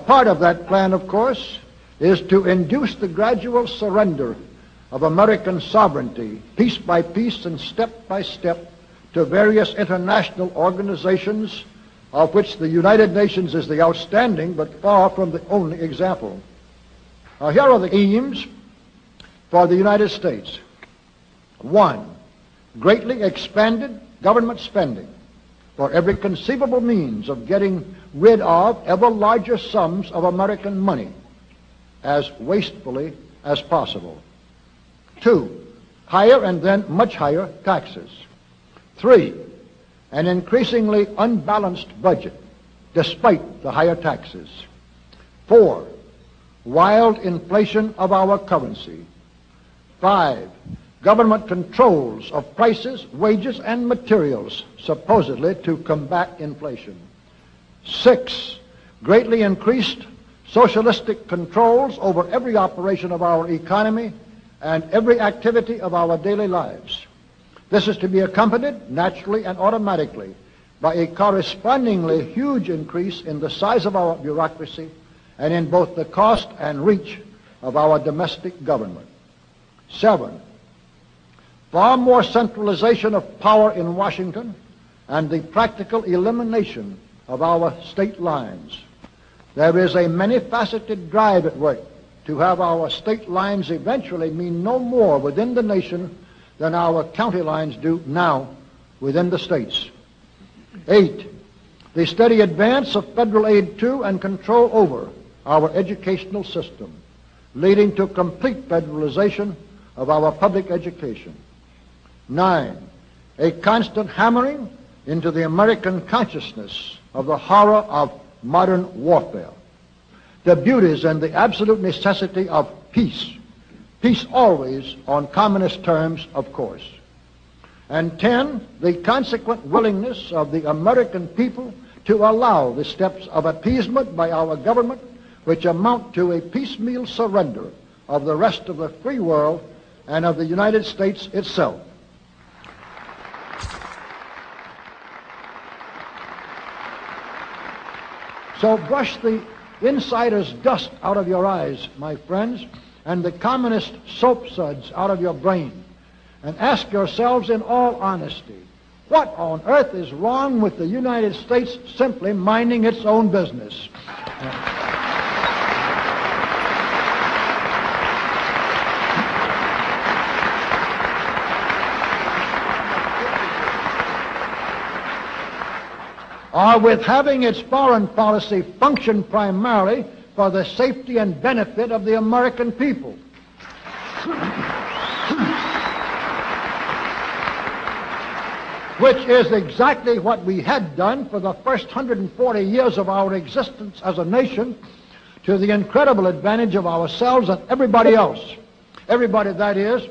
part of that plan, of course, is to induce the gradual surrender of American sovereignty, piece by piece and step by step, to various international organizations, of which the United Nations is the outstanding but far from the only example. Now, here are the aims for the United States. 1, greatly expanded government spending for every conceivable means of getting rid of ever larger sums of American money as wastefully as possible. 2, higher and then much higher taxes. 3, an increasingly unbalanced budget despite the higher taxes. 4, wild inflation of our currency. 5, government controls of prices, wages, and materials, supposedly to combat inflation. 6, greatly increased socialistic controls over every operation of our economy and every activity of our daily lives. This is to be accompanied, naturally and automatically, by a correspondingly huge increase in the size of our bureaucracy and in both the cost and reach of our domestic government. 7, far more centralization of power in Washington and the practical elimination of our state lines. There is a many-faceted drive at work to have our state lines eventually mean no more within the nation than our county lines do now within the states. 8, the steady advance of federal aid to and control over our educational system, leading to complete federalization of our public education. 9, a constant hammering into the American consciousness of the horror of modern warfare, the beauties and the absolute necessity of peace. Peace always on communist terms, of course. And 10, the consequent willingness of the American people to allow the steps of appeasement by our government which amount to a piecemeal surrender of the rest of the free world and of the United States itself. So brush the insider's dust out of your eyes, my friends, and the communist soap suds out of your brain, and ask yourselves in all honesty, what on earth is wrong with the United States simply minding its own business? Or with having its foreign policy function primarily for the safety and benefit of the American people. Which is exactly what we had done for the first 140 years of our existence as a nation, to the incredible advantage of ourselves and everybody else. Everybody, that is,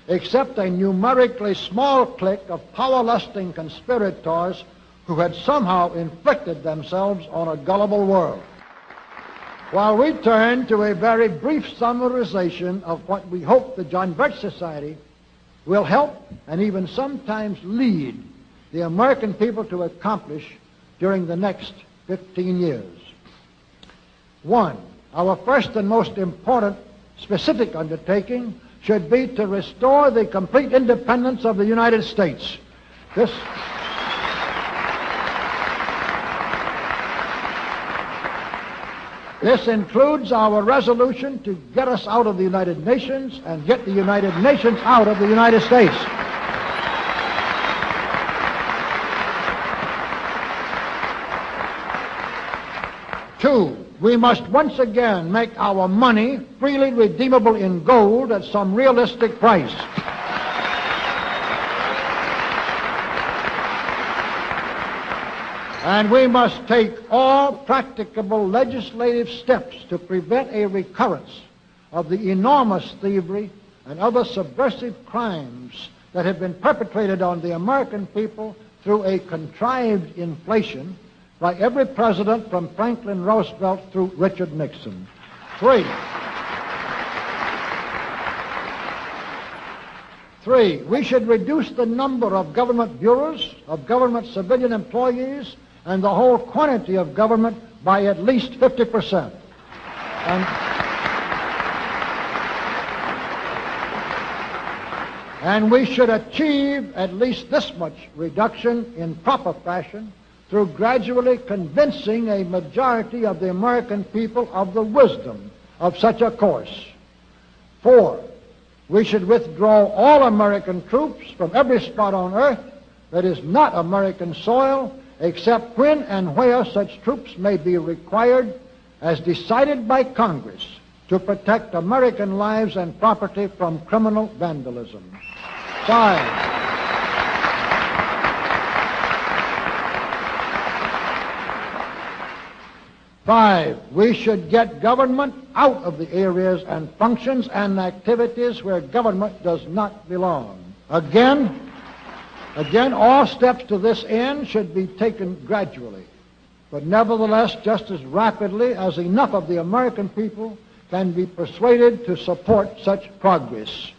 except a numerically small clique of power-lusting conspirators who had somehow inflicted themselves on a gullible world. While we turn to a very brief summarization of what we hope the John Birch Society will help and even sometimes lead the American people to accomplish during the next 15 years. 1, our first and most important specific undertaking should be to restore the complete independence of the United States. This includes our resolution to get us out of the United Nations and get the United Nations out of the United States. Two, we must once again make our money freely redeemable in gold at some realistic price. And we must take all practicable legislative steps to prevent a recurrence of the enormous thievery and other subversive crimes that have been perpetrated on the American people through a contrived inflation by every president from Franklin Roosevelt through Richard Nixon. 3, we should reduce the number of government bureaus, of government civilian employees, and the whole quantity of government by at least 50%. And we should achieve at least this much reduction in proper fashion through gradually convincing a majority of the American people of the wisdom of such a course. 4, we should withdraw all American troops from every spot on earth that is not American soil, except when and where such troops may be required as decided by Congress to protect American lives and property from criminal vandalism. 5, we should get government out of the areas and functions and activities where government does not belong. Again, all steps to this end should be taken gradually, but nevertheless just as rapidly as enough of the American people can be persuaded to support such progress.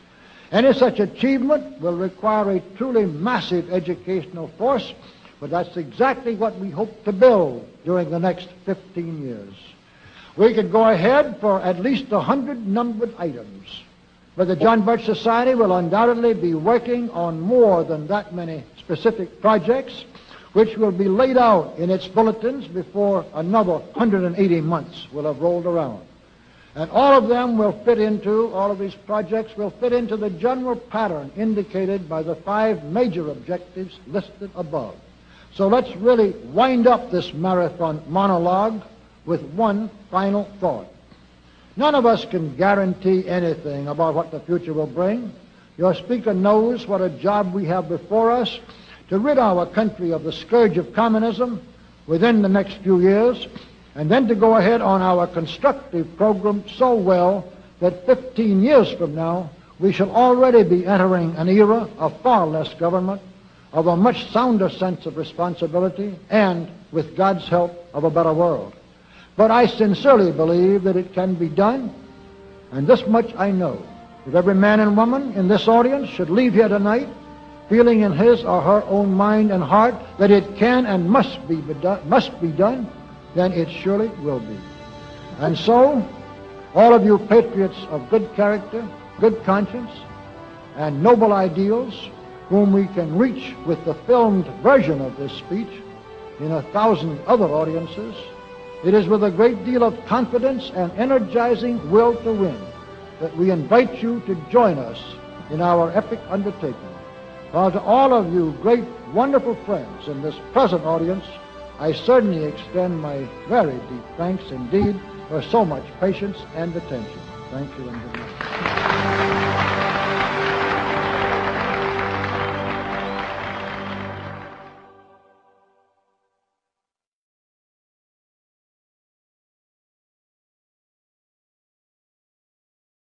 Any such achievement will require a truly massive educational force, but that's exactly what we hope to build during the next 15 years. We could go ahead for at least 100 numbered items, but the John Birch Society will undoubtedly be working on more than that many specific projects, which will be laid out in its bulletins before another 180 months will have rolled around. And all of these projects will fit into the general pattern indicated by the 5 major objectives listed above. So let's really wind up this marathon monologue with one final thought. None of us can guarantee anything about what the future will bring. Your speaker knows what a job we have before us to rid our country of the scourge of communism within the next few years, and then to go ahead on our constructive program so well that 15 years from now we shall already be entering an era of far less government, of a much sounder sense of responsibility, and, with God's help, of a better world. But I sincerely believe that it can be done, and this much I know. If every man and woman in this audience should leave here tonight feeling in his or her own mind and heart that it can and must be done, then it surely will be. And so, all of you patriots of good character, good conscience, and noble ideals, whom we can reach with the filmed version of this speech in 1,000 other audiences, it is with a great deal of confidence and energizing will to win that we invite you to join us in our epic undertaking. While to all of you great, wonderful friends in this present audience, I certainly extend my very deep thanks indeed for so much patience and attention. Thank you and good night.